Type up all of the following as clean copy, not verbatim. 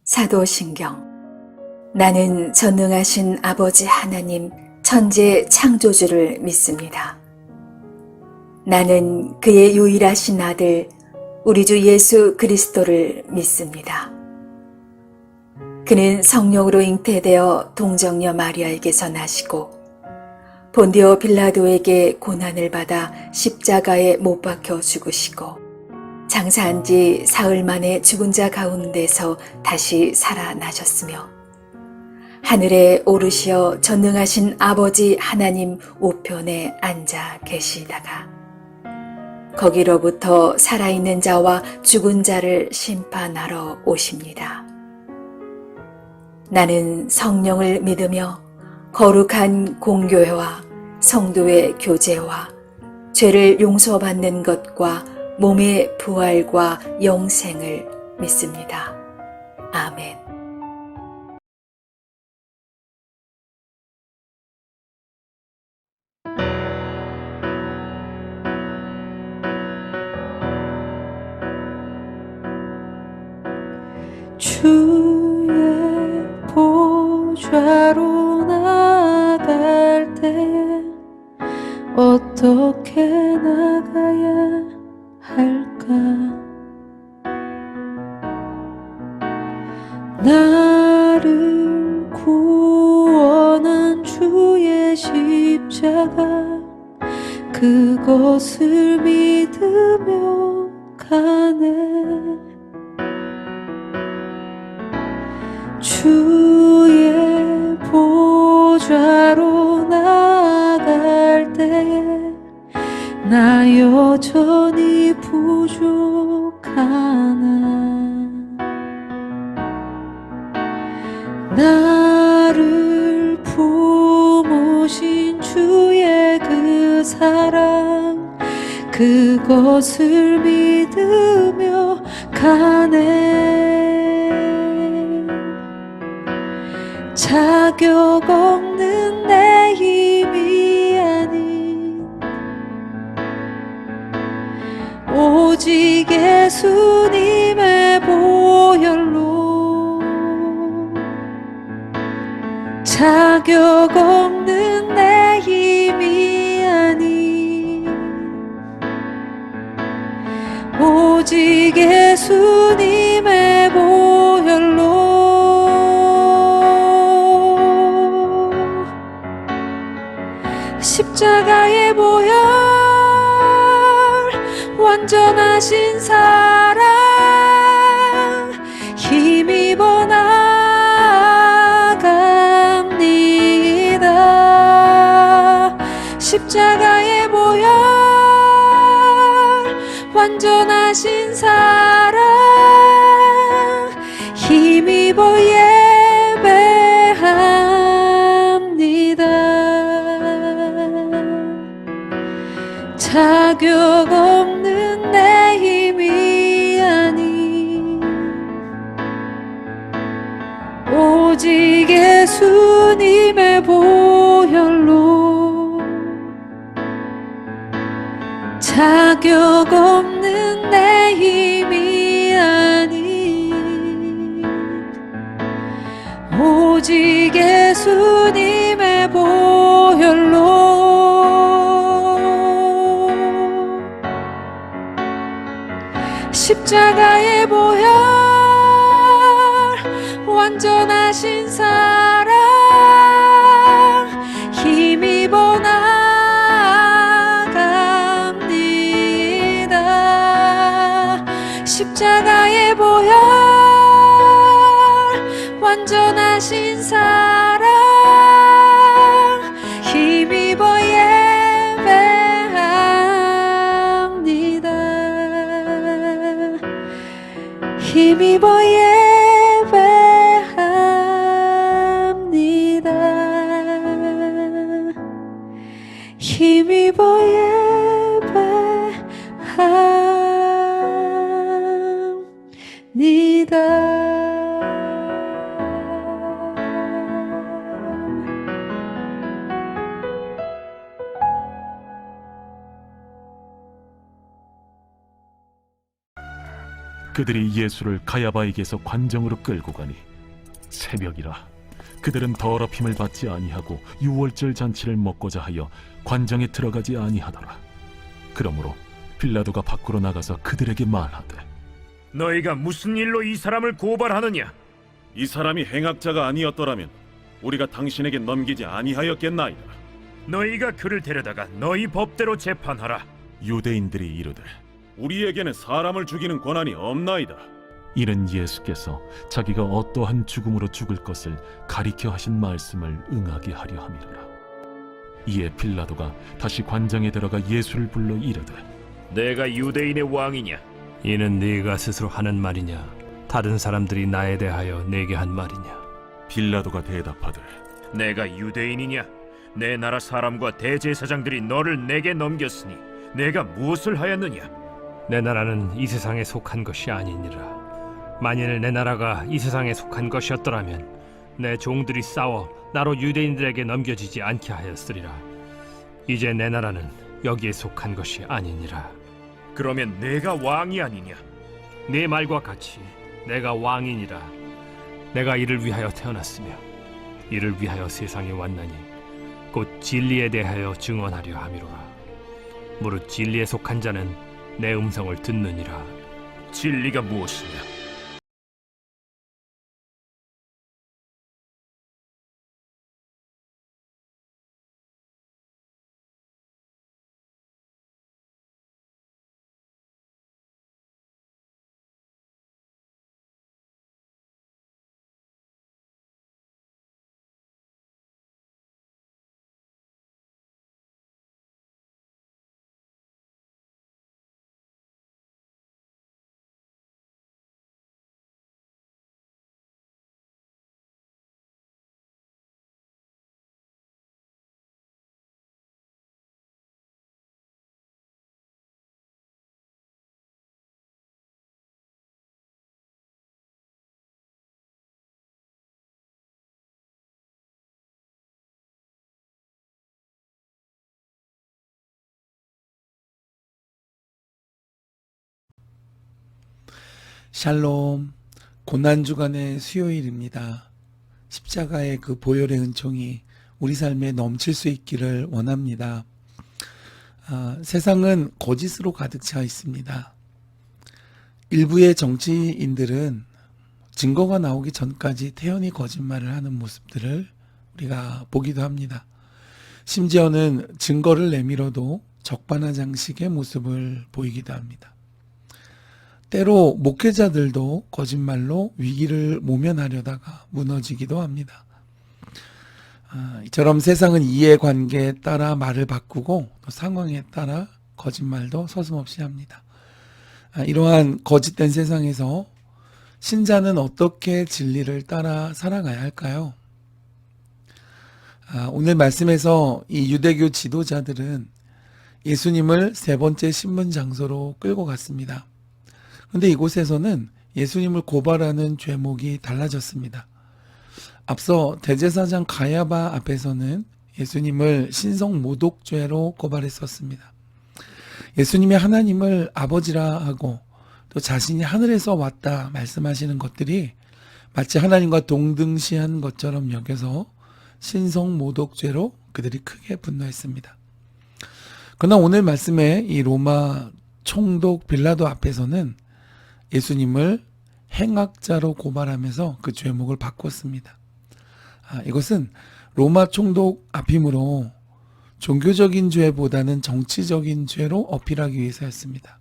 사도신경. 나는 전능하신 아버지 하나님 천재 창조주를 믿습니다. 나는 그의 유일하신 아들 우리 주 예수 그리스도를 믿습니다. 그는 성령으로 잉태되어 동정녀 마리아에게서 나시고 본디오 빌라도에게 고난을 받아 십자가에 못 박혀 죽으시고 장사한 지 사흘 만에 죽은 자 가운데서 다시 살아나셨으며 하늘에 오르시어 전능하신 아버지 하나님 우편에 앉아 계시다가 거기로부터 살아있는 자와 죽은 자를 심판하러 오십니다. 나는 성령을 믿으며 거룩한 공교회와 성도의 교제와 죄를 용서받는 것과 몸의 부활과 영생을 믿습니다. 아멘. 주의 보좌로 나갈 때 어떻게 나가야 할까? 나를 구원한 주의 십자가 그것을 믿으며 가네. 주의 보좌로 나갈 때에 나 여전히 부족하나. 나를 품으신 주의 그 사랑 그것을 믿으며 가네. 자격 없는 내 힘이 아닌 오직 예수님의 보혈로 자격 없는 내 힘이 아닌 오직 예수님의 보혈로 십자가의 보혈 완전하신 사랑 힘입어 나갑니다. 십자가의 보혈 완전하신 사랑 힘입어 예배합니다. 자격 없는 내 힘이 아닌 오직 예수님의 보혈로 자격 없는 내 힘이 아닌 오직 예수님의 보혈로 십자가의 보혈 완전하신 사랑 힘입어 나갑니다. 십자가의 보혈 완전하신 사랑 힘입어 예배합니다. 힘입어 예배합니다. 힘입어 예배합니다. 그들이 예수를 가야바에게서 관정으로 끌고 가니 새벽이라 그들은 더럽힘을 받지 아니하고 유월절 잔치를 먹고자 하여 관정에 들어가지 아니하더라. 그러므로 빌라도가 밖으로 나가서 그들에게 말하되, 너희가 무슨 일로 이 사람을 고발하느냐? 이 사람이 행악자가 아니었더라면 우리가 당신에게 넘기지 아니하였겠나이다. 너희가 그를 데려다가 너희 법대로 재판하라. 유대인들이 이르되, 우리에게는 사람을 죽이는 권한이 없나이다. 이는 예수께서 자기가 어떠한 죽음으로 죽을 것을 가리켜 하신 말씀을 응하게 하려 함이로라. 이에 빌라도가 다시 관장에 들어가 예수를 불러 이르되, 내가 유대인의 왕이냐? 이는 네가 스스로 하는 말이냐? 다른 사람들이 나에 대하여 내게 한 말이냐? 빌라도가 대답하되, 내가 유대인이냐? 내 나라 사람과 대제사장들이 너를 내게 넘겼으니 내가 무엇을 하였느냐? 내 나라는 이 세상에 속한 것이 아니니라. 만일 내 나라가 이 세상에 속한 것이었더라면 내 종들이 싸워 나로 유대인들에게 넘겨지지 않게 하였으리라. 이제 내 나라는 여기에 속한 것이 아니니라. 그러면 내가 왕이 아니냐? 네 말과 같이 내가 왕이니라. 내가 이를 위하여 태어났으며 이를 위하여 세상에 왔나니 곧 진리에 대하여 증언하려 함이로라. 무릇 진리에 속한 자는 내 음성을 듣느니라. 진리가 무엇이냐? 샬롬, 고난주간의 수요일입니다. 십자가의 그 보혈의 은총이 우리 삶에 넘칠 수 있기를 원합니다. 세상은 거짓으로 가득 차 있습니다. 일부의 정치인들은 증거가 나오기 전까지 태연히 거짓말을 하는 모습들을 우리가 보기도 합니다. 심지어는 증거를 내밀어도 적반하장식의 모습을 보이기도 합니다. 때로 목회자들도 거짓말로 위기를 모면하려다가 무너지기도 합니다. 이처럼 세상은 이해관계에 따라 말을 바꾸고 또 상황에 따라 거짓말도 서슴없이 합니다. 이러한 거짓된 세상에서 신자는 어떻게 진리를 따라 살아가야 할까요? 오늘 말씀에서 이 유대교 지도자들은 예수님을 세 번째 신문 장소로 끌고 갔습니다. 그런데 이곳에서는 예수님을 고발하는 죄목이 달라졌습니다. 앞서 대제사장 가야바 앞에서는 예수님을 신성 모독죄로 고발했었습니다. 예수님이 하나님을 아버지라 하고 또 자신이 하늘에서 왔다 말씀하시는 것들이 마치 하나님과 동등시한 것처럼 여겨서 신성 모독죄로 그들이 크게 분노했습니다. 그러나 오늘 말씀에 이 로마 총독 빌라도 앞에서는 예수님을 행악자로 고발하면서 그 죄목을 바꿨습니다. 이것은 로마 총독 앞이므로 종교적인 죄보다는 정치적인 죄로 어필하기 위해서였습니다.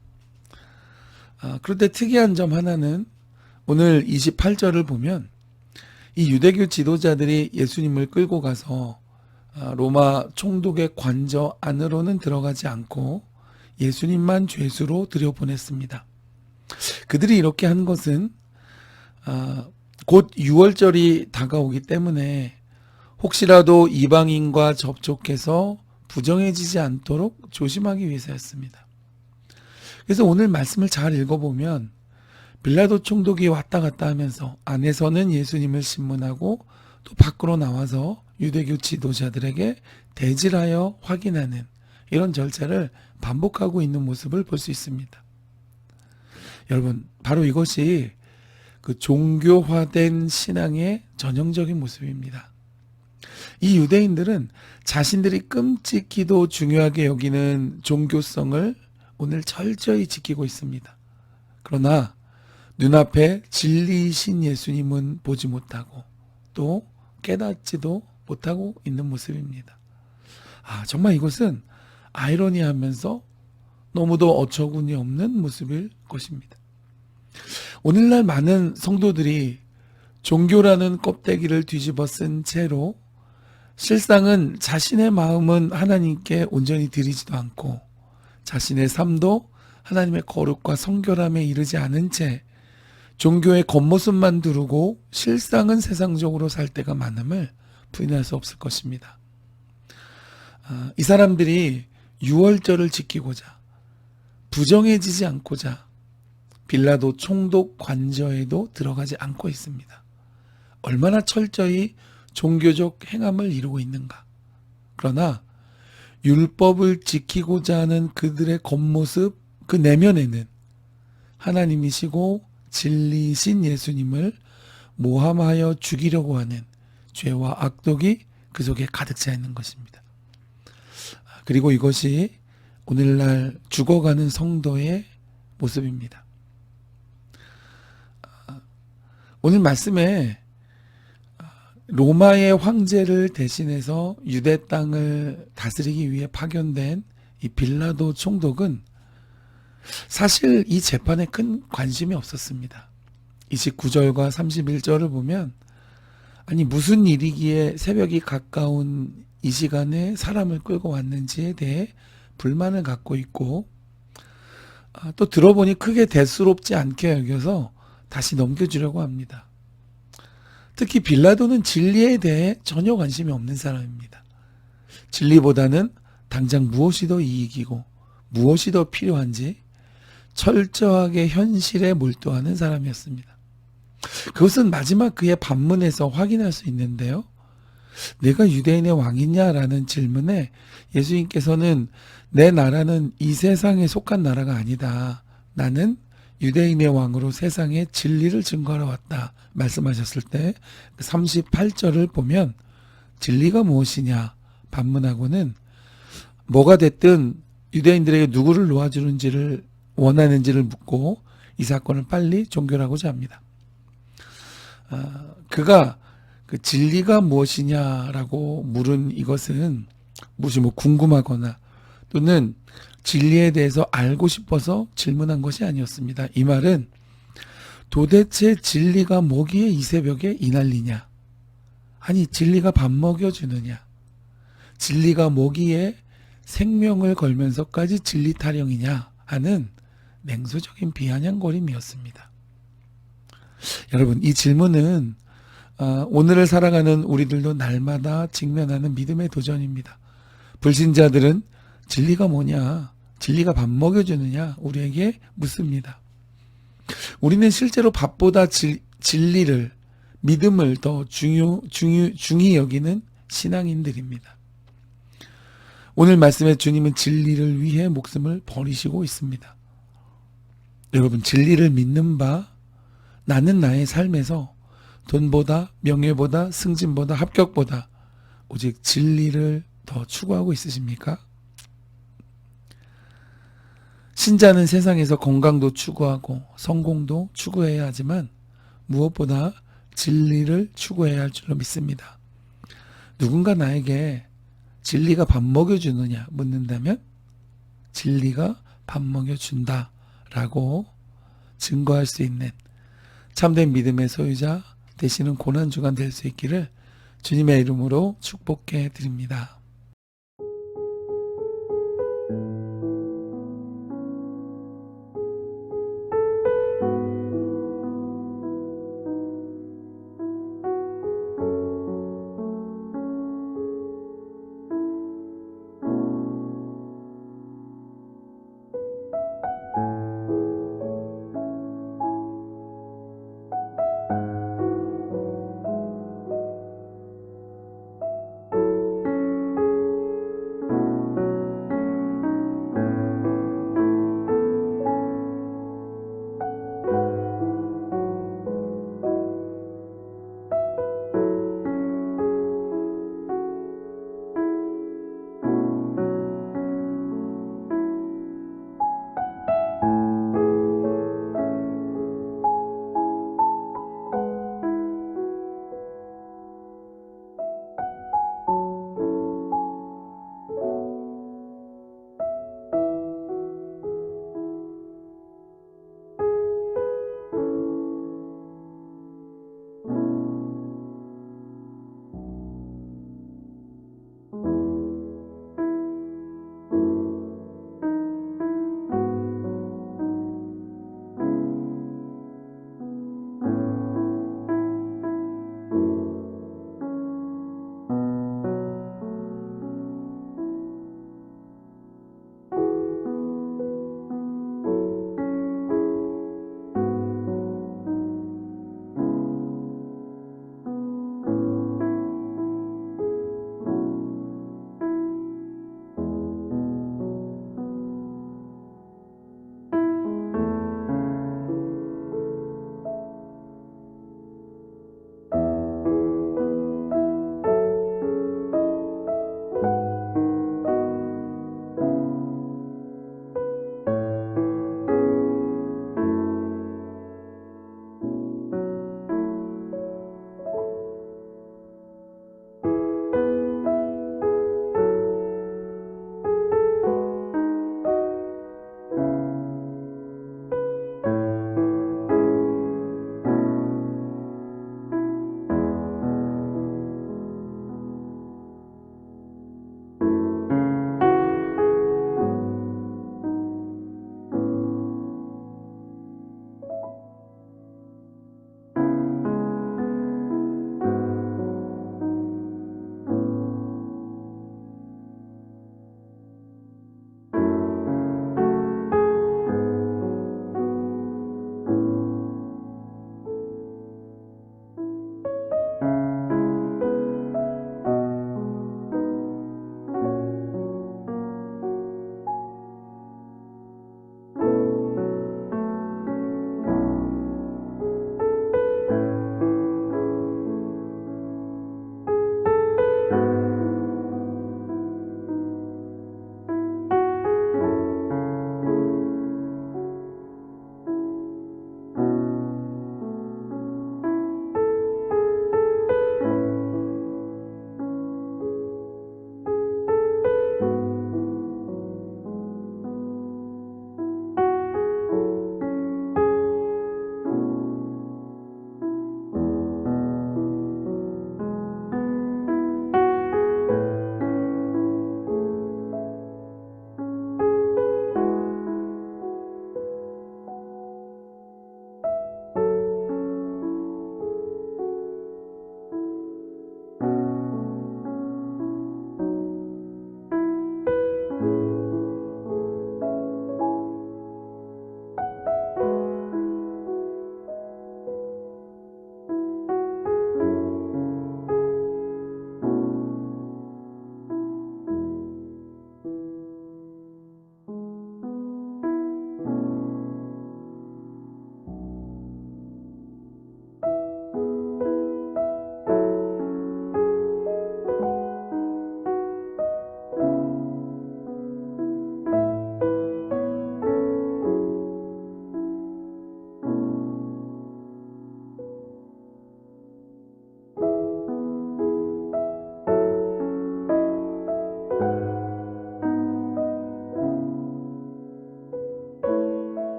그런데 특이한 점 하나는 오늘 28절을 보면 이 유대교 지도자들이 예수님을 끌고 가서 로마 총독의 관저 안으로는 들어가지 않고 예수님만 죄수로 들여보냈습니다. 그들이 이렇게 한 것은 곧 유월절이 다가오기 때문에 혹시라도 이방인과 접촉해서 부정해지지 않도록 조심하기 위해서였습니다. 그래서 오늘 말씀을 잘 읽어보면 빌라도 총독이 왔다 갔다 하면서 안에서는 예수님을 신문하고 또 밖으로 나와서 유대교 지도자들에게 대질하여 확인하는 이런 절차를 반복하고 있는 모습을 볼 수 있습니다. 여러분, 바로 이것이 그 종교화된 신앙의 전형적인 모습입니다. 이 유대인들은 자신들이 끔찍히도 중요하게 여기는 종교성을 오늘 철저히 지키고 있습니다. 그러나 눈앞에 진리이신 예수님은 보지 못하고 또 깨닫지도 못하고 있는 모습입니다. 정말 이것은 아이러니하면서 너무도 어처구니 없는 모습일 것입니다. 오늘날 많은 성도들이 종교라는 껍데기를 뒤집어 쓴 채로 실상은 자신의 마음은 하나님께 온전히 드리지도 않고 자신의 삶도 하나님의 거룩과 성결함에 이르지 않은 채 종교의 겉모습만 두르고 실상은 세상적으로 살 때가 많음을 부인할 수 없을 것입니다. 이 사람들이 유월절을 지키고자 부정해지지 않고자 빌라도 총독 관저에도 들어가지 않고 있습니다. 얼마나 철저히 종교적 행함을 이루고 있는가. 그러나 율법을 지키고자 하는 그들의 겉모습, 그 내면에는 하나님이시고 진리이신 예수님을 모함하여 죽이려고 하는 죄와 악독이 그 속에 가득 차 있는 것입니다. 그리고 이것이 오늘날 죽어가는 성도의 모습입니다. 오늘 말씀에 로마의 황제를 대신해서 유대 땅을 다스리기 위해 파견된 이 빌라도 총독은 사실 이 재판에 큰 관심이 없었습니다. 29절과 31절을 보면 아니 무슨 일이기에 새벽이 가까운 이 시간에 사람을 끌고 왔는지에 대해 불만을 갖고 있고 또 들어보니 크게 대수롭지 않게 여겨서 다시 넘겨주려고 합니다. 특히 빌라도는 진리에 대해 전혀 관심이 없는 사람입니다. 진리보다는 당장 무엇이 더 이익이고 무엇이 더 필요한지 철저하게 현실에 몰두하는 사람이었습니다. 그것은 마지막 그의 반문에서 확인할 수 있는데요. 내가 유대인의 왕이냐라는 질문에 예수님께서는 내 나라는 이 세상에 속한 나라가 아니다. 나는 유대인의 왕으로 세상에 진리를 증거하러 왔다 말씀하셨을 때 38절을 보면 진리가 무엇이냐 반문하고는 뭐가 됐든 유대인들에게 누구를 놓아주는지를 원하는지를 묻고 이 사건을 빨리 종결하고자 합니다. 그가 그 진리가 무엇이냐라고 물은 이것은 무엇이 궁금하거나 또는 진리에 대해서 알고 싶어서 질문한 것이 아니었습니다. 이 말은 도대체 진리가 뭐기에 이 새벽에 이 난리냐? 아니 진리가 밥 먹여주느냐? 진리가 뭐기에 생명을 걸면서까지 진리 타령이냐? 하는 냉소적인 비아냥거림이었습니다. 여러분 이 질문은 오늘을 살아가는 우리들도 날마다 직면하는 믿음의 도전입니다. 불신자들은 진리가 뭐냐? 진리가 밥 먹여주느냐? 우리에게 묻습니다. 우리는 실제로 밥보다 진리를, 믿음을 더 중히 여기는 신앙인들입니다. 오늘 말씀에 주님은 진리를 위해 목숨을 버리시고 있습니다. 여러분 진리를 믿는 바 나는 나의 삶에서 돈보다 명예보다 승진보다 합격보다 오직 진리를 더 추구하고 있으십니까? 신자는 세상에서 건강도 추구하고 성공도 추구해야 하지만 무엇보다 진리를 추구해야 할 줄로 믿습니다. 누군가 나에게 진리가 밥 먹여주느냐 묻는다면 진리가 밥 먹여준다 라고 증거할 수 있는 참된 믿음의 소유자 되시는 고난주간 될 수 있기를 주님의 이름으로 축복해 드립니다.